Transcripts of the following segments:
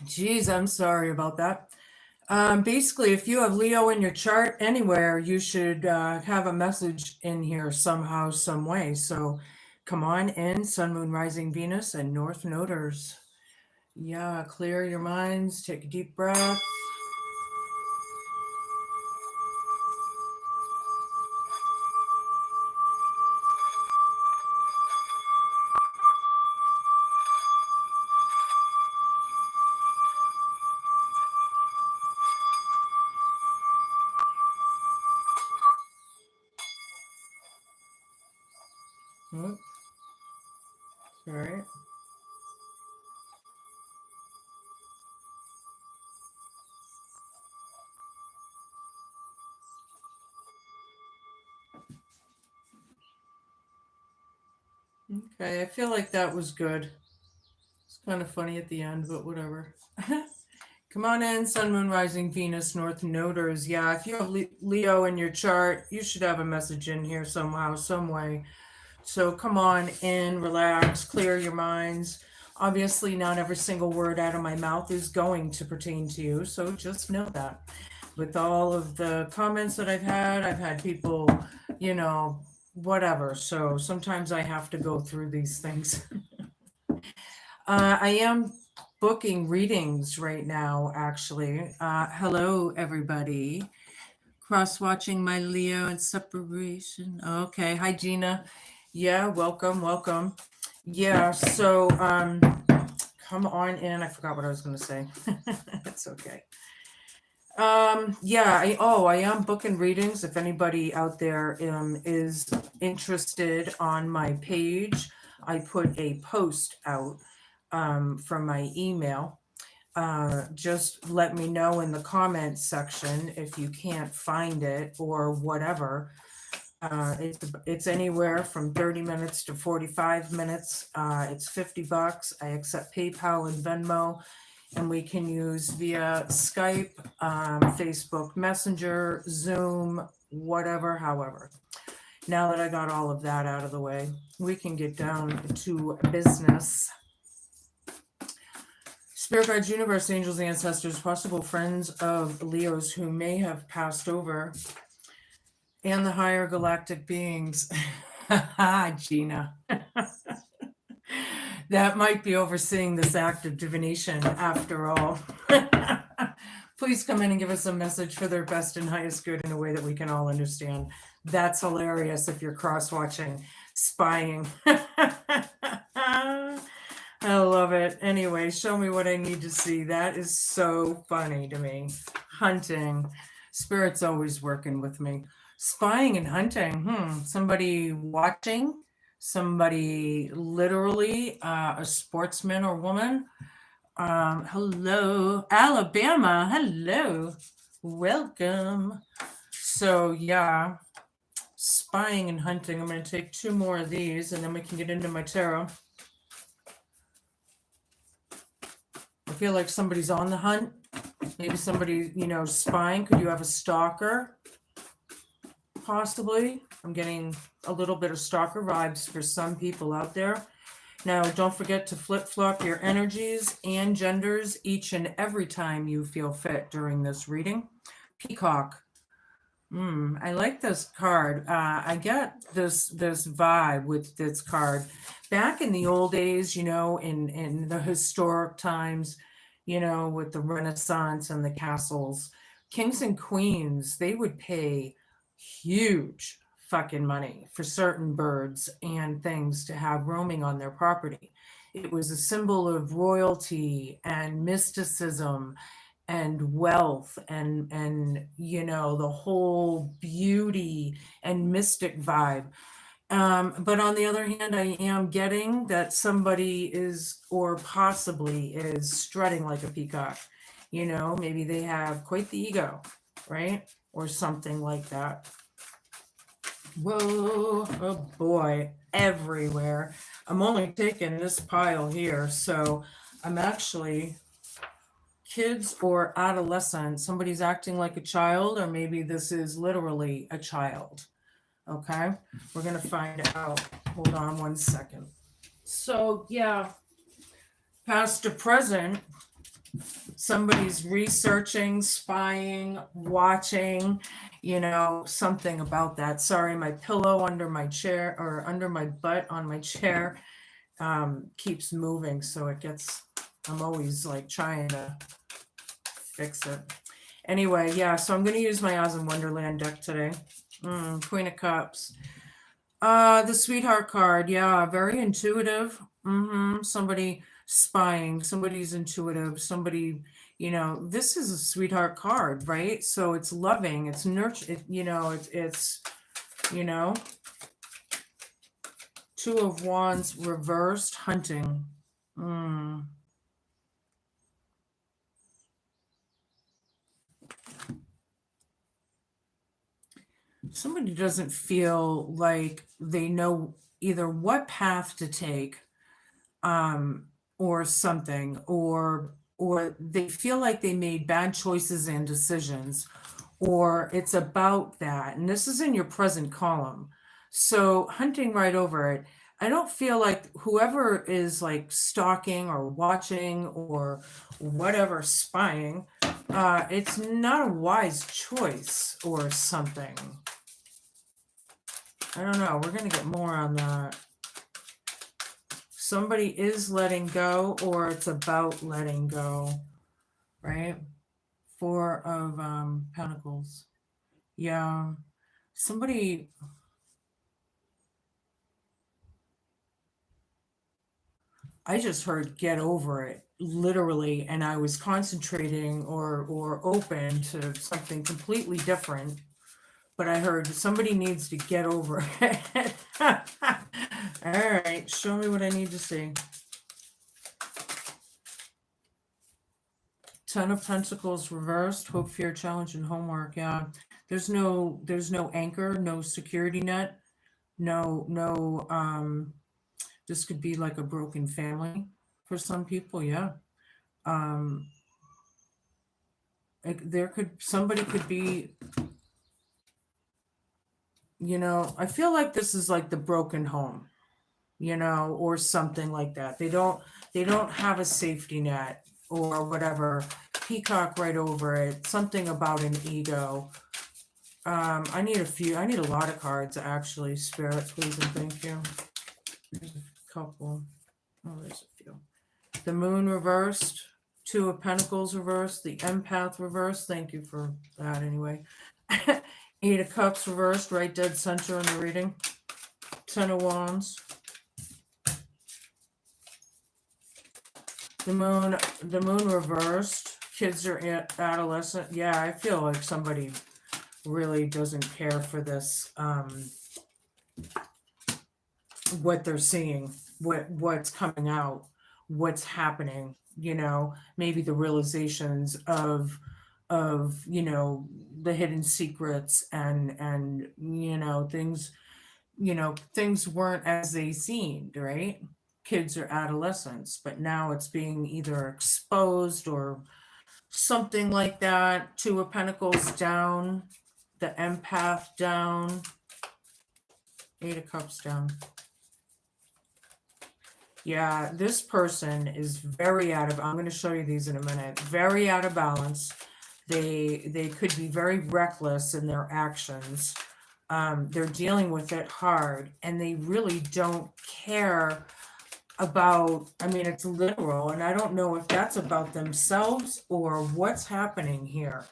Geez, I'm sorry about that. Basically, if you have Leo in your chart anywhere, you should have a message in here somehow, some way. So come on in, Sun, Moon, Rising, Venus, and North Noders. Yeah, clear your minds, take a deep breath. Oh, all right. Okay, I feel like that was good. It's kind of funny at the end, but whatever. Come on in, Sun, Moon, Rising, Venus, North Noders. Yeah, if you have Leo in your chart, you should have a message in here somehow, some way. So come on in, relax, clear your minds. Obviously, not every single word out of my mouth is going to pertain to you, so just know that. With all of the comments that I've had people, whatever. So sometimes I have to go through these things. I am booking readings right now, actually. Hello, everybody. Cross watching my Leo and separation. Okay. Hi, Gina. Yeah, welcome. Yeah, so come on in. I forgot what I was going to say. It's okay. Yeah, I am booking readings. If anybody out there is interested, on my page, I put a post out from my email. Just let me know in the comments section if you can't find it or whatever. It's anywhere from 30 minutes to 45 minutes. It's $50. I accept PayPal and Venmo, and we can use via Skype, Facebook Messenger, Zoom, whatever, however. Now that I got all of that out of the way, we can get down to business. Spirit guides, universe, angels, ancestors, possible friends of Leos who may have passed over, and the higher galactic beings. Gina. That might be overseeing this act of divination after all. Please come in and give us a message for their best and highest good in a way that we can all understand. That's hilarious if you're cross-watching, spying. I love it. Anyway, show me what I need to see. That is so funny to me. Hunting. Spirit's always working with me. Spying and hunting. Somebody watching, somebody literally, a sportsman or woman. Hello, Alabama. Hello. Welcome. So yeah, spying and hunting. I'm going to take 2 more of these and then we can get into my tarot. I feel like somebody's on the hunt. Maybe somebody, spying. Could you have a stalker? Possibly. I'm getting a little bit of stalker vibes for some people out there. Now, don't forget to flip-flop your energies and genders each and every time you feel fit during this reading. Peacock. I like this card. I get this vibe with this card. Back in the old days, in the historic times, with the Renaissance and the castles, kings and queens, they would pay huge fucking money for certain birds and things to have roaming on their property. It was a symbol of royalty and mysticism and wealth and the whole beauty and mystic vibe. But on the other hand, I am getting that somebody is, or possibly is, strutting like a peacock. Maybe they have quite the ego, right? Or something like that. Whoa, oh boy, everywhere. I'm only taking this pile here, so I'm actually kids or adolescent. Somebody's acting like a child, or maybe this is literally a child. Okay, we're gonna find out. Hold on 1 second. So yeah, past to present, somebody's researching, spying, watching, something about that. Sorry, my pillow under my chair or under my butt on my chair keeps moving, so I'm always like trying to fix it. Anyway, yeah, so I'm going to use my Oz in Wonderland deck today. Queen of Cups. The Sweetheart card, yeah, very intuitive. Somebody spying, somebody's intuitive, somebody, this is a sweetheart card, right? So it's loving, it's nurture, it's Two of Wands reversed, hunting. Somebody doesn't feel like they know either what path to take, or something, or they feel like they made bad choices and decisions, or it's about that. And this is in your present column. So hunting right over it. I don't feel like whoever is like stalking or watching or whatever, spying, it's not a wise choice or something. I don't know. We're going to get more on that. Somebody is letting go, or it's about letting go, right? Four of Pentacles. Yeah. Somebody... I just heard get over it, literally, and I was concentrating or open to something completely different. But I heard somebody needs to get over it. All right, show me what I need to see. Ten of Pentacles reversed, hope, fear, challenge, and homework. Yeah, there's no anchor, no security net, no. This could be like a broken family for some people. Yeah. Somebody could be, I feel like this is like the broken home, or something like that. They don't have a safety net or whatever. Peacock right over it. Something about an ego. I need a lot of cards, actually. Spirit, please and thank you. There's a couple. Oh, there's a few. The Moon reversed. Two of Pentacles reversed. The Empath reversed. Thank you for that anyway. Eight of Cups reversed, right dead center in the reading. Ten of Wands. The moon reversed. Kids are adolescent. Yeah, I feel like somebody really doesn't care for this, what they're seeing, what's coming out, what's happening, maybe the realizations of the hidden secrets and things, things weren't as they seemed, right? Kids are adolescents, but now it's being either exposed or something like that. Two of Pentacles down, the Empath down, Eight of Cups down. Yeah, this person is very I'm going to show you these in a minute. Very out of balance. They could be very reckless in their actions. They're dealing with it hard, and they really don't care about, it's literal, and I don't know if that's about themselves or what's happening here.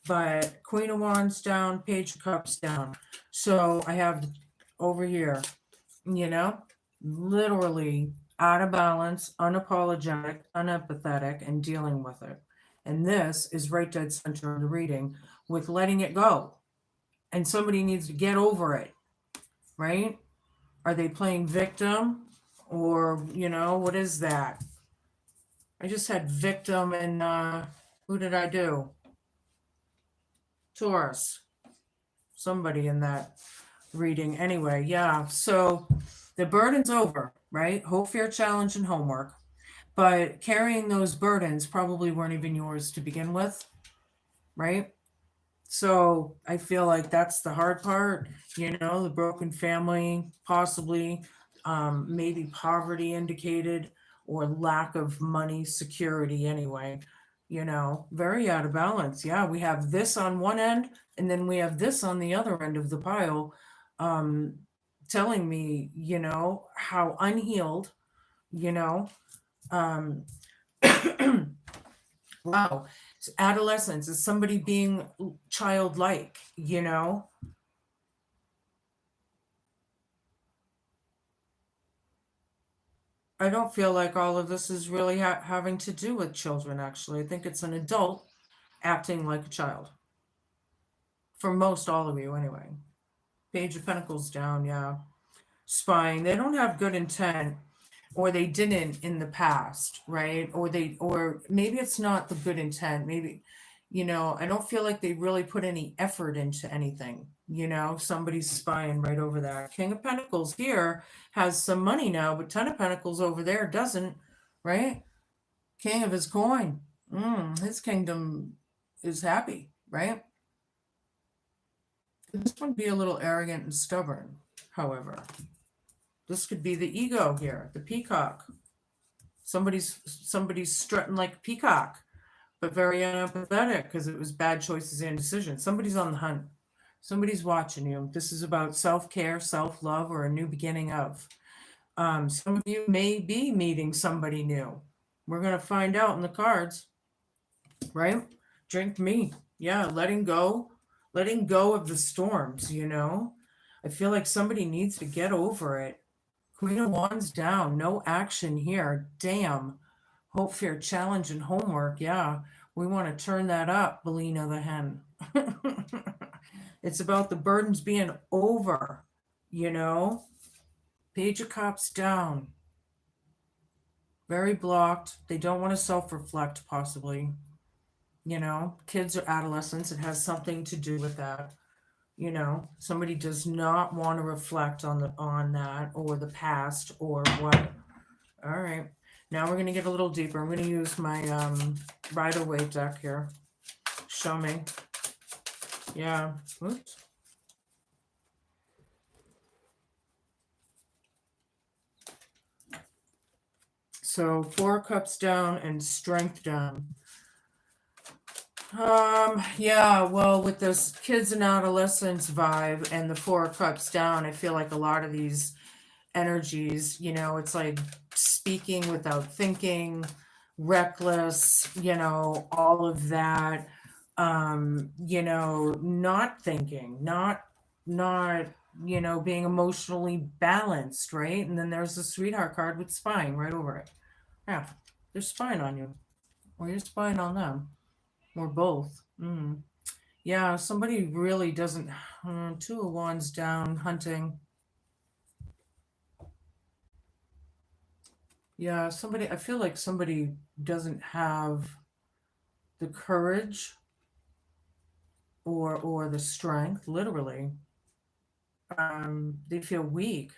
But Queen of Wands down, Page of Cups down. So I have over here, literally out of balance, unapologetic, unempathetic, and dealing with it. And this is right dead center of the reading with letting it go. And somebody needs to get over it, right? Are they playing victim? Or, what is that? I just had victim and who did I do? Taurus. Somebody in that reading. Anyway, yeah. So the burden's over, right? Hope, fear, challenge, and homework. But carrying those burdens probably weren't even yours to begin with, right? So I feel like that's the hard part, the broken family, possibly, maybe poverty indicated, or lack of money security anyway, very out of balance. Yeah, we have this on one end, and then we have this on the other end of the pile, um, telling me, how unhealed, you know, um, wow, adolescence is somebody being childlike. I don't feel like all of this is really having to do with children, actually. I think it's an adult acting like a child. For most all of you, anyway. Page of Pentacles down, yeah. Spying. They don't have good intent, or they didn't in the past, right? Or maybe it's not the good intent. Maybe, I don't feel like they really put any effort into anything. Somebody's spying right over that. King of Pentacles here has some money now, but Ten of Pentacles over there doesn't, right? King of his coin. His kingdom is happy, right? This would be a little arrogant and stubborn, however. This could be the ego here, the peacock. Somebody's strutting like a peacock, but very unempathetic because it was bad choices and decisions. Somebody's on the hunt. Somebody's watching you. This is about self-care, self-love, or a new beginning of. Some of you may be meeting somebody new. We're going to find out in the cards, right? Drink me. Yeah, letting go of the storms, I feel like somebody needs to get over it. Queen of Wands down, no action here. Damn. Hope, fear, challenge, and homework. Yeah, we want to turn that up, Belina the hen. It's about the burdens being over, Page of Cups down. Very blocked. They don't want to self-reflect, possibly. Kids or adolescents, it has something to do with that. Somebody does not want to reflect on that or the past or what. All right, now we're going to get a little deeper. I'm going to use my Rider-Waite deck here. Show me. Yeah. Oops. So 4 cups down and strength down. Yeah, well, with this kids and adolescents vibe and the 4 cups down, I feel like a lot of these energies, it's like speaking without thinking, reckless, all of that, not thinking, not, being emotionally balanced, right? And then there's the sweetheart card with spying right over it. Yeah, they're spying on you, or you're spying on them. Or both. Yeah, somebody really doesn't. 2 of Wands down, hunting. Yeah, I feel like somebody doesn't have the courage or the strength, literally. They feel weak.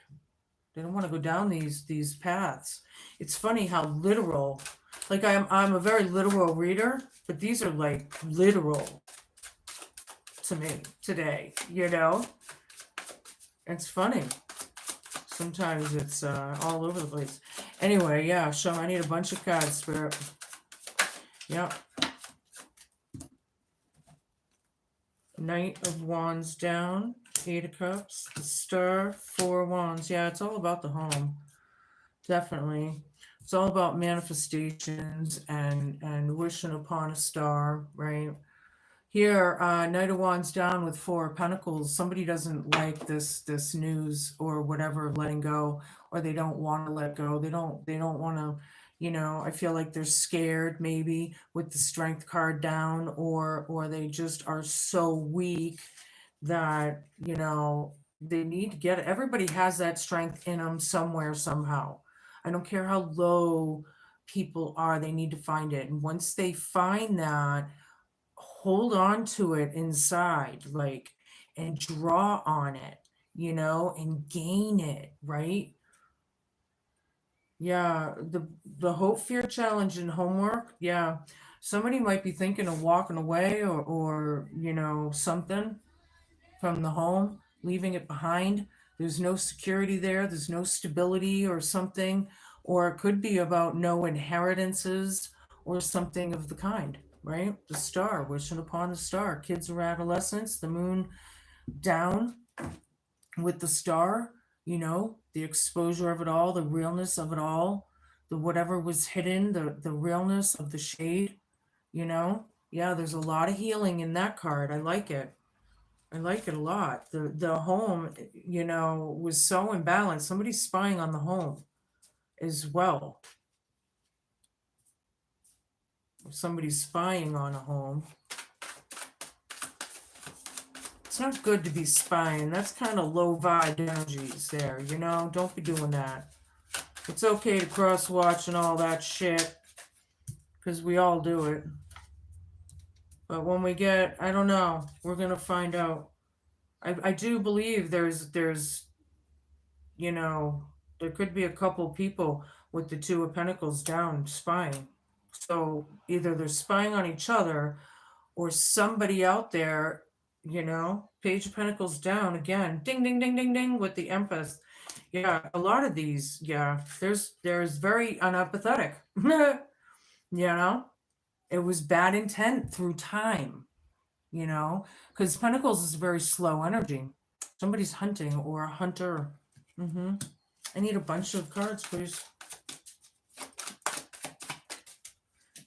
They don't want to go down these paths. It's funny how literal, like I'm a very literal reader, but these are like literal to me today, It's funny. Sometimes it's all over the place. Anyway, yeah, show I need a bunch of cards, Spirit. Yep. Knight of Wands down, 8 of Cups, the Star, 4 of Wands. Yeah, it's all about the home. Definitely. It's all about manifestations and wishing upon a star, right? Here, Knight of Wands down with 4 of Pentacles. Somebody doesn't like this news or whatever of letting go, or they don't want to let go. They don't want to, I feel like they're scared maybe with the Strength card down, or they just are so weak that, they need to get it. Everybody has that strength in them somewhere, somehow. I don't care how low people are, they need to find it. And once they find that, hold on to it inside, like, and draw on it, and gain it, right? Yeah, the hope, fear, challenge, and homework. Yeah, somebody might be thinking of walking away or something from the home, leaving it behind. There's no security there. There's no stability or something, or it could be about no inheritances or something of the kind. right? The star, wishing upon the star. Kids are adolescents, the moon down with the star, you know, the exposure of it all, the realness of it all, the whatever was hidden, the realness of the shade, you know. Yeah, there's a lot of healing in that card. I like it. I like it a lot. The home, you know, was so imbalanced. Somebody's spying on the home as well. Somebody's spying on a home. It's not good to be spying. That's kind of low vibe energies there, you know? Don't be doing that. It's okay to cross watch and all that shit, because we all do it. But when we get, I don't know, we're gonna find out. I do believe there's, you know, there could be a couple people with the Two of Pentacles down spying. So either they're spying on each other or somebody out there, you know. Page of Pentacles down again, ding ding ding ding ding with the Empress. Yeah, a lot of these, yeah, there's very unapathetic. You know, it was bad intent through time, you know, because Pentacles is very slow energy. Somebody's hunting or a hunter. I need a bunch of cards, please.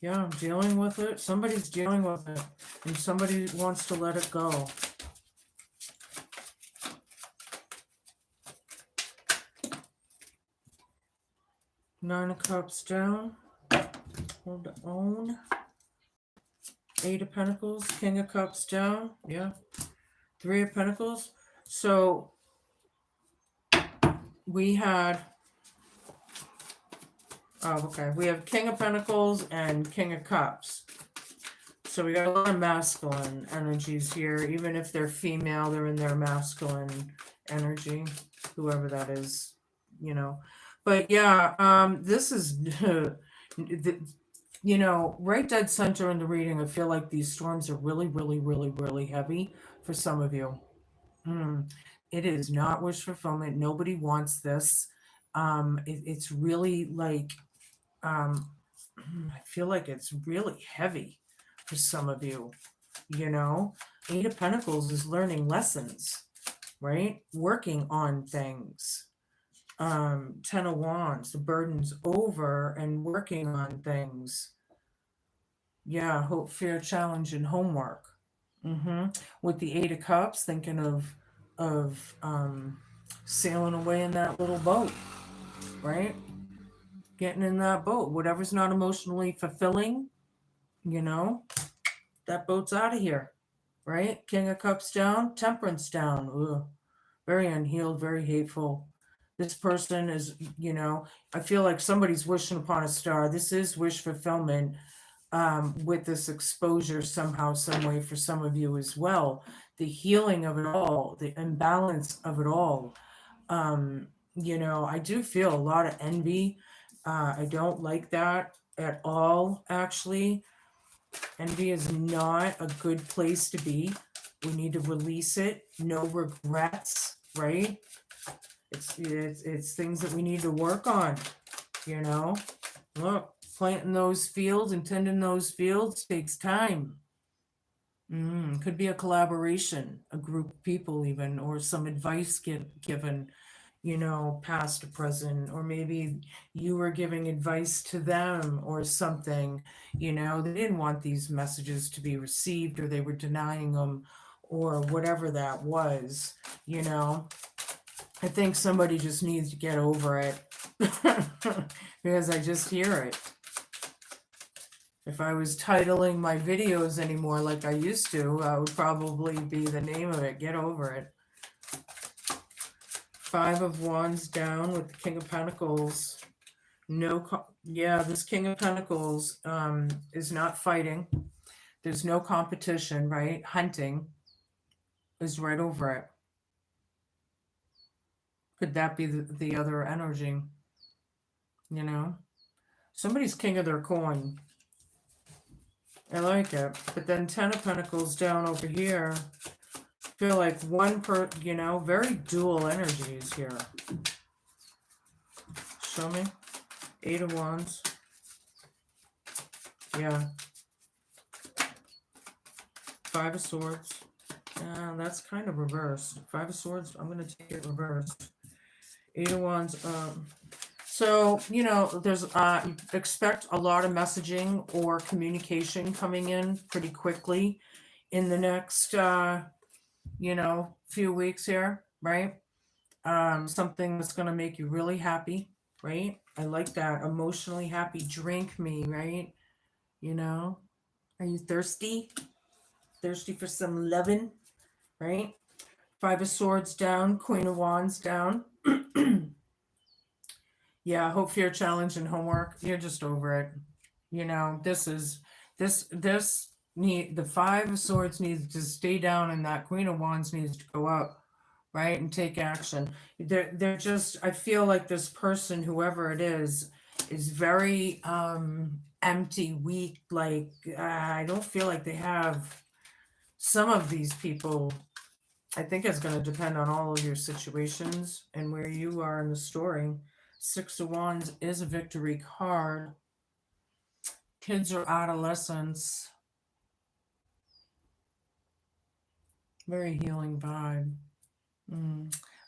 Yeah, I'm dealing with it. Somebody's dealing with it, and somebody wants to let it go. Nine of Cups down. Hold on. Eight of Pentacles. King of Cups down. Yeah. Three of Pentacles. So we had, oh, okay. We have King of Pentacles and King of Cups. So we got a lot of masculine energies here. Even if they're female, they're in their masculine energy, whoever that is, you know. But yeah, this is, you know, right dead center in the reading. I feel like these storms are really, really, really, really heavy for some of you. It is not wish fulfillment. Nobody wants this. It's really like, I feel like it's really heavy for some of you, you know. Eight of Pentacles is learning lessons, right? Working on things. Ten of Wands, the burden's over and working on things. Yeah, hope, fear, challenge, and homework. With the Eight of Cups, thinking of sailing away in that little boat, right? Getting in that boat, whatever's not emotionally fulfilling, you know, that boat's out of here, right? King of Cups down, Temperance down. Ugh. Very unhealed, very hateful. This person is, you know, I feel like somebody's wishing upon a star. This is wish fulfillment, with this exposure somehow, some way for some of you as well. The healing of it all, the imbalance of it all. You know, I do feel a lot of envy. I don't like that at all, actually. Envy is not a good place to be. We need to release it. No regrets, right? It's things that we need to work on, you know. Look, planting those fields and tending those fields takes time. Could be a collaboration, a group of people even, or some advice given, you know, past or present, or maybe you were giving advice to them or something, you know, they didn't want these messages to be received, or they were denying them, or whatever that was, you know. I think somebody just needs to get over it because I just hear it. If I was titling my videos anymore like I used to, that would probably be the name of it. Get over it. Five of Wands down with the King of Pentacles. Yeah, this King of Pentacles is not fighting. There's no competition, right? Hunting is right over it. Could that be the other energy? You know? Somebody's king of their coin. I like it. But then Ten of Pentacles down over here. Feel like you know, very dual energies here. Show me. Eight of Wands. Yeah. Five of Swords. That's kind of reversed. Five of Swords, I'm going to take it reversed. Eight of Wands. So, you know, there's expect a lot of messaging or communication coming in pretty quickly in the next, you know, few weeks here, right? Something that's going to make you really happy, right? I like that. Emotionally happy. Drink me, right? You know, are you thirsty? Thirsty for some loving, right? Five of Swords down, Queen of Wands down. Yeah, hope, fear, challenge, and homework. You're just over it. You know, this need the Five of Swords needs to stay down, and that Queen of Wands needs to go up, right, and take action. They're just. I feel like this person, whoever it is very empty, weak. Like I don't feel like they have. Some of these people, I think it's going to depend on all of your situations and where you are in the story. Six of Wands is a victory card. Kids or adolescents. Very healing vibe.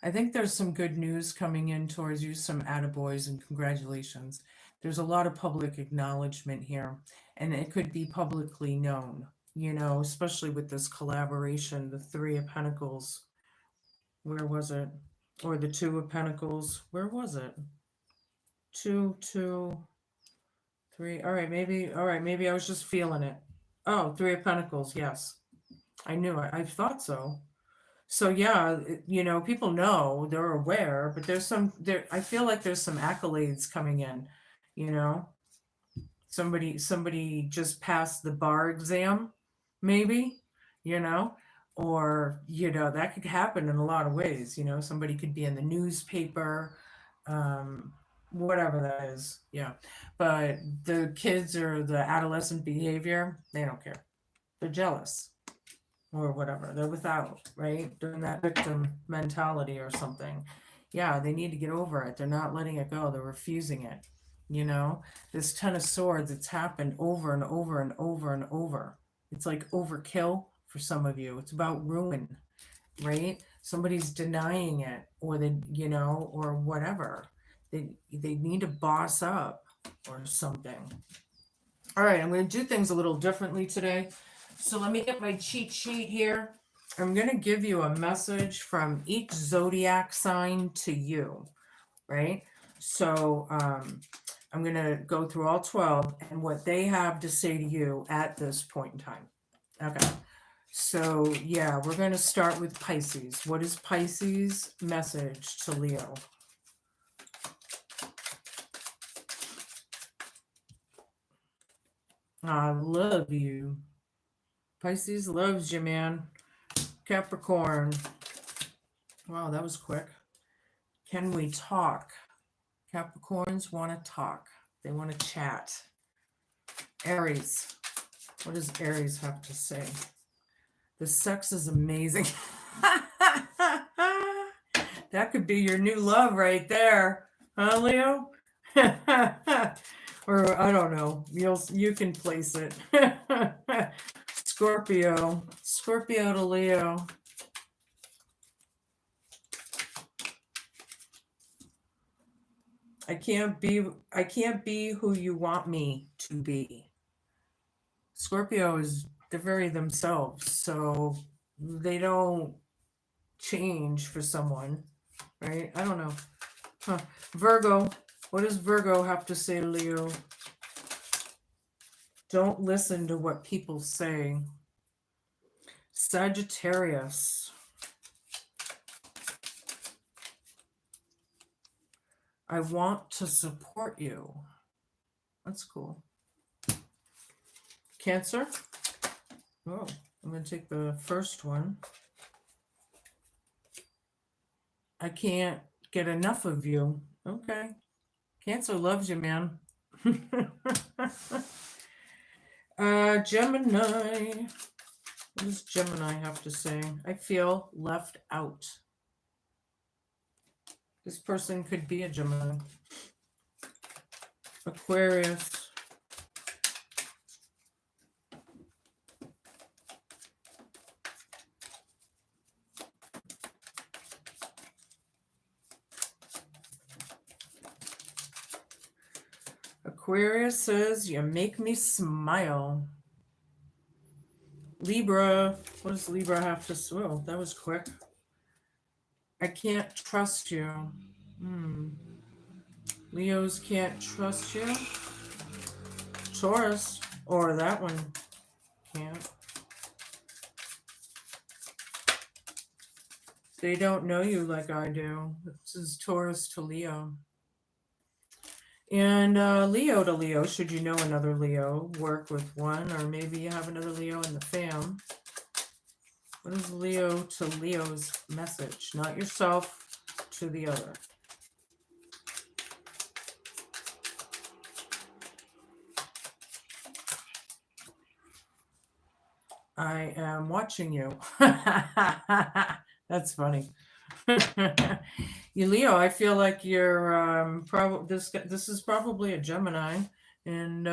I think there's some good news coming in towards you, some attaboys, and congratulations. There's a lot of public acknowledgement here, and it could be publicly known, you know, especially with this collaboration, the Three of Pentacles. Where was it? Or the Two of Pentacles. Where was it? Two, three. All right, maybe I was just feeling it. Oh, Three of Pentacles, yes. I knew it. I thought so. So yeah, you know, people know, they're aware, but I feel like there's some accolades coming in, you know. Somebody just passed the bar exam, maybe, you know, or you know, that could happen in a lot of ways, you know, somebody could be in the newspaper, whatever that is, yeah. But the kids or the adolescent behavior, they don't care. They're jealous or whatever. They're without, right? Doing that victim mentality or something. Yeah, they need to get over it. They're not letting it go. They're refusing it. You know, this Ten of Swords, it's happened over and over and over and over. It's like overkill for some of you. It's about ruin, right? Somebody's denying it, or they, you know, or whatever. They need to boss up or something. All right, I'm going to do things a little differently today. So let me get my cheat sheet here. I'm going to give you a message from each zodiac sign to you, right? So I'm going to go through all 12 and what they have to say to you at this point in time. Okay. So yeah, we're going to start with Pisces. What is Pisces' message to Leo? I love you. Pisces loves you, man. Capricorn. Wow, that was quick. Can we talk? Capricorns want to talk. They want to chat. Aries. What does Aries have to say? The sex is amazing. That could be your new love right there. Huh, Leo? Or I don't know. You can place it. Scorpio. Scorpio to Leo. I can't be who you want me to be. Scorpio they're very themselves, so they don't change for someone, right? I don't know. Huh. Virgo. What does Virgo have to say to Leo? Don't listen to what people say. Sagittarius. I want to support you. That's cool. Cancer. Oh, I'm going to take the first one. I can't get enough of you. Okay. Cancer loves you, man. Gemini. What does Gemini have to say? I feel left out. This person could be a Gemini. Aquarius. Aquarius says, you make me smile. Libra, what does Libra have to say? Oh, that was quick. I can't trust you. Leos can't trust you. Taurus, or that one can't. They don't know you like I do. This is Taurus to Leo. And Leo to Leo, should you know another Leo, work with one, or maybe you have another Leo in the fam. What is Leo to Leo's message? Not yourself, to the other. I am watching you. That's funny. You Leo, I feel like you're probably this is probably a Gemini, and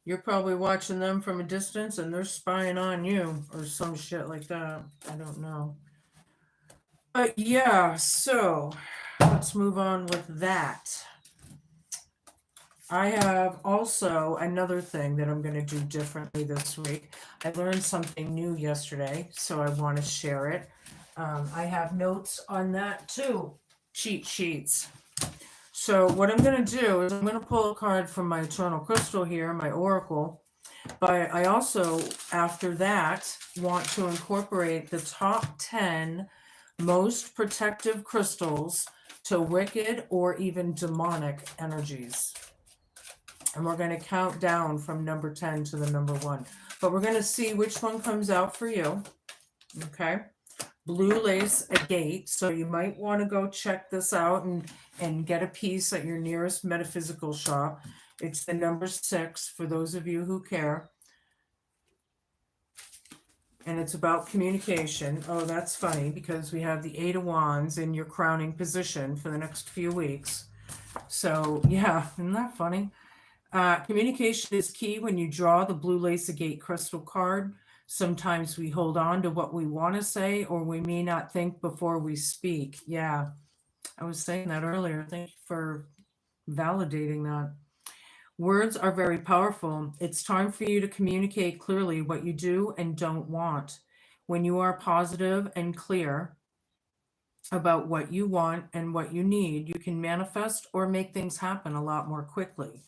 you're probably watching them from a distance, and they're spying on you or some shit like that. I don't know. But yeah, so let's move on with that. I have also another thing that I'm going to do differently this week. I learned something new yesterday, so I want to share it. I have notes on that too, cheat sheets. So what I'm going to do is I'm going to pull a card from my Eternal Crystal here, my Oracle. But I also, after that, want to incorporate the top 10 most protective crystals to wicked or even demonic energies. And we're going to count down from number 10 to the number 1. But we're going to see which one comes out for you. Okay. Blue lace agate. So you might want to go check this out and get a piece at your nearest metaphysical shop. It's the number 6 for those of you who care. And it's about communication. Oh, that's funny because we have the 8 of Wands in your crowning position for the next few weeks. So yeah, isn't that funny? Communication is key when you draw the blue lace agate crystal card. Sometimes we hold on to what we want to say, or we may not think before we speak. Yeah, I was saying that earlier. Thank you for validating that. Words are very powerful. It's time for you to communicate clearly what you do and don't want. When you are positive and clear about what you want and what you need, you can manifest or make things happen a lot more quickly.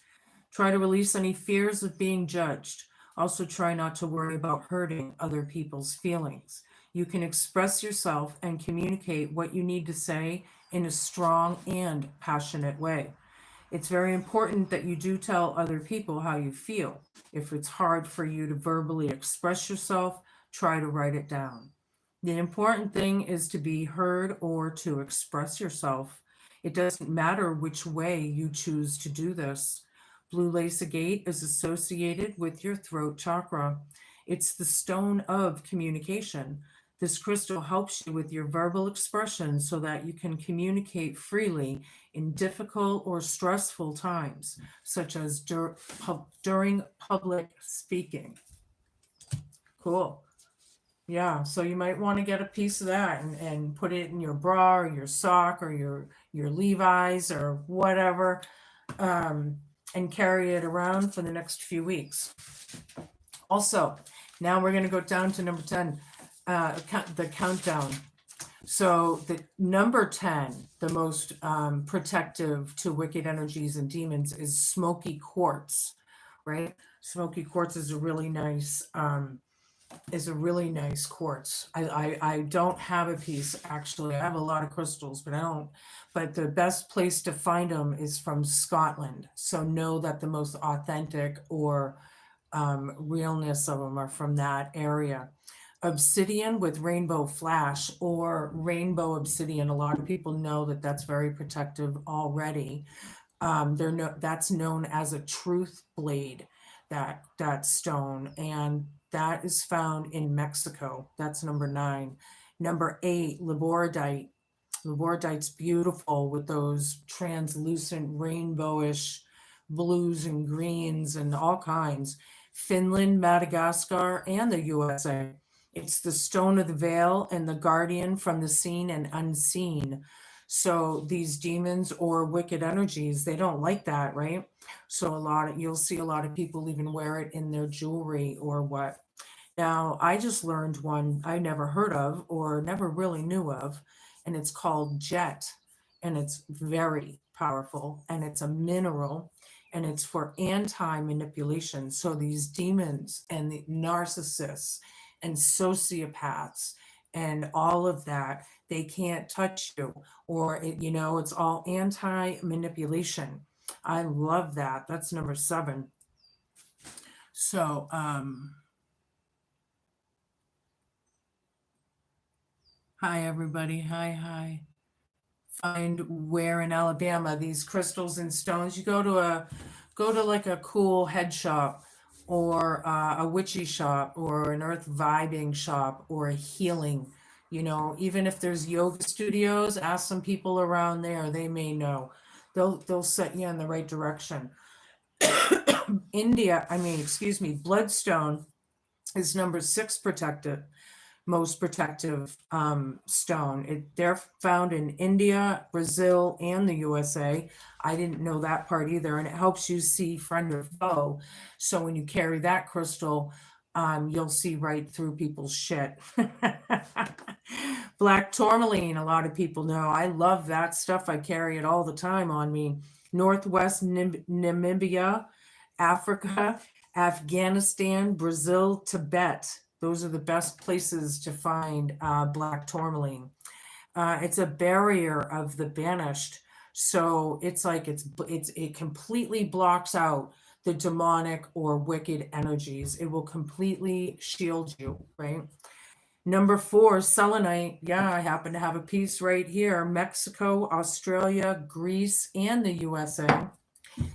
Try to release any fears of being judged. Also, try not to worry about hurting other people's feelings. You can express yourself and communicate what you need to say in a strong and passionate way. It's very important that you do tell other people how you feel. If it's hard for you to verbally express yourself, try to write it down. The important thing is to be heard or to express yourself. It doesn't matter which way you choose to do this. Blue lace agate is associated with your throat chakra. It's the stone of communication. This crystal helps you with your verbal expression so that you can communicate freely in difficult or stressful times, such as during public speaking. Cool. Yeah, so you might want to get a piece of that and put it in your bra or your sock or your Levi's or whatever, and carry it around for the next few weeks. Also, now we're going to go down to number 10, the countdown. So the number 10, the most protective to wicked energies and demons, is smoky quartz, right? Smoky quartz is a really nice quartz. I don't have a piece actually. I have a lot of crystals, but I don't. But the best place to find them is from Scotland. So know that the most authentic or realness of them are from that area. Obsidian with rainbow flash or rainbow obsidian. A lot of people know that that's very protective already. That's known as a truth blade, that stone, and that is found in Mexico. That's number 9. Number 8, labradorite. Labradorite's beautiful with those translucent rainbowish blues and greens and all kinds. Finland, Madagascar, and the USA. It's the stone of the veil and the guardian from the seen and unseen. So these demons or wicked energies, they don't like that, right? So you'll see a lot of people even wear it in their jewelry or what. Now, I just learned one I never heard of or never really knew of, and it's called jet, and it's very powerful, and it's a mineral, and it's for anti-manipulation. So these demons and the narcissists and sociopaths and all of that, they can't touch you, or it's all anti-manipulation. I love that. That's number 7. So, hi, everybody. Hi. Find where in Alabama these crystals and stones. You go to like a cool head shop or a witchy shop or an earth vibing shop or a healing. Even if there's yoga studios, ask some people around there. They may know. They'll set you in the right direction. Bloodstone is number 6 most protective stone. They're found in India, Brazil, and the USA. I didn't know that part either, and it helps you see friend or foe. So when you carry that crystal, you'll see right through people's shit. Black tourmaline, a lot of people know. I love that stuff. I carry it all the time on me. Northwest Namibia, Africa, Afghanistan, Brazil, Tibet. Those are the best places to find black tourmaline. It's a barrier of the banished. So it's like it completely blocks out the demonic or wicked energies. It will completely shield you, right? Number 4, selenite. Yeah, I happen to have a piece right here. Mexico, Australia, Greece, and the USA.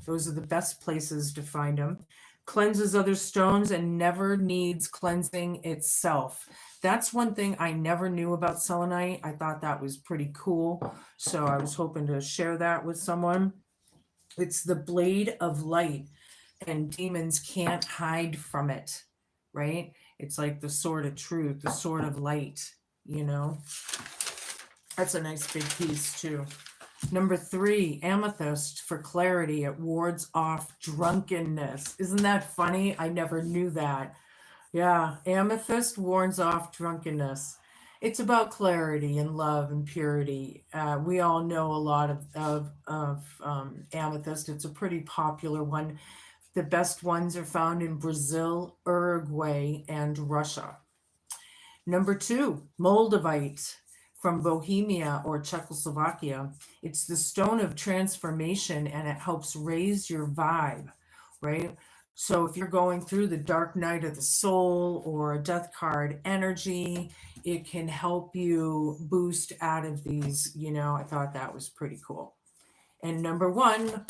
Those are the best places to find them. Cleanses other stones and never needs cleansing itself. That's one thing I never knew about selenite. I thought that was pretty cool. So I was hoping to share that with someone. It's the blade of light, and demons can't hide from it, right? It's like the sword of truth, the sword of light, That's a nice big piece too. Number 3, amethyst for clarity. It wards off drunkenness. Isn't that funny? I never knew that. Yeah, amethyst wards off drunkenness. It's about clarity and love and purity. We all know a lot of amethyst. It's a pretty popular one. The best ones are found in Brazil, Uruguay, and Russia. Number 2, moldavite from Bohemia or Czechoslovakia. It's the stone of transformation, and it helps raise your vibe, right? So if you're going through the dark night of the soul or a death card energy, it can help you boost out of these. I thought that was pretty cool. And number 1,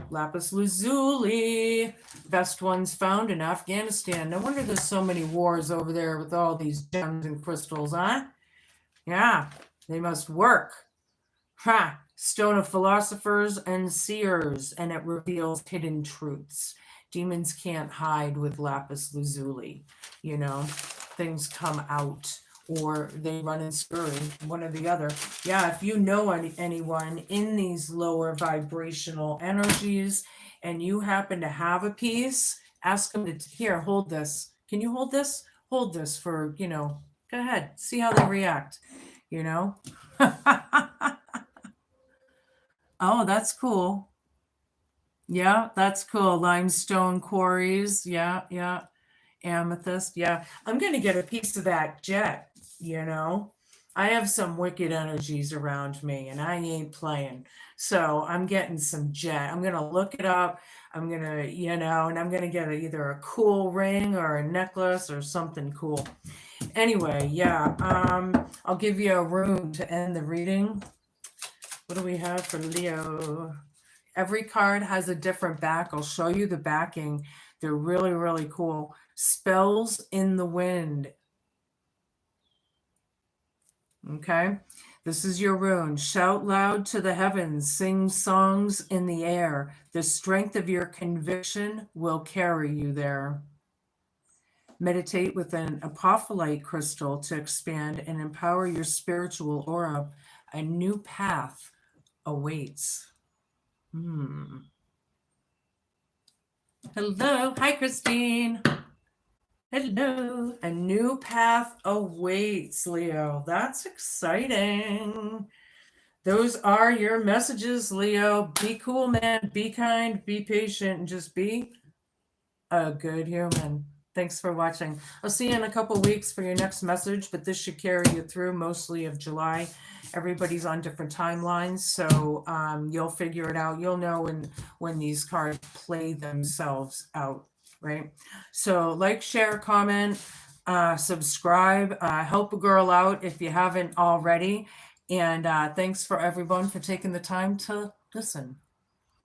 lapis lazuli, best ones found in Afghanistan. No wonder there's so many wars over there with all these gems and crystals, huh? Yeah, they must work. Ha! Stone of philosophers and seers, and it reveals hidden truths. Demons can't hide with lapis lazuli. Things come out, or they run and scurry, one or the other. Yeah, if you know anyone in these lower vibrational energies, and you happen to have a piece, ask them to, here, hold this. Can you hold this? Hold this for, go ahead, see how they react, Oh, that's cool. Yeah, that's cool. Limestone quarries. Yeah. Amethyst. Yeah. I'm going to get a piece of that jet, I have some wicked energies around me, and I ain't playing. So I'm getting some jet. I'm going to look it up. I'm going to, and I'm going to get either a cool ring or a necklace or something cool. Anyway, yeah. I'll give you a rune to end the reading. What do we have for Leo? Every card has a different back. I'll show you the backing. They're really, really cool. Spells in the wind. Okay. This is your rune. Shout loud to the heavens. Sing songs in the air. The strength of your conviction will carry you there. Meditate with an apophyllite crystal to expand and empower your spiritual aura. A new path awaits. Hello. Hi, Christine. Hello. A new path awaits, Leo. That's exciting. Those are your messages, Leo. Be cool, man. Be kind. Be patient. And just be a good human. Thanks for watching. I'll see you in a couple weeks for your next message, but this should carry you through mostly of July. Everybody's on different timelines, so you'll figure it out. You'll know when these cards play themselves out, right? So like, share, comment, subscribe, help a girl out if you haven't already. And thanks for everyone for taking the time to listen.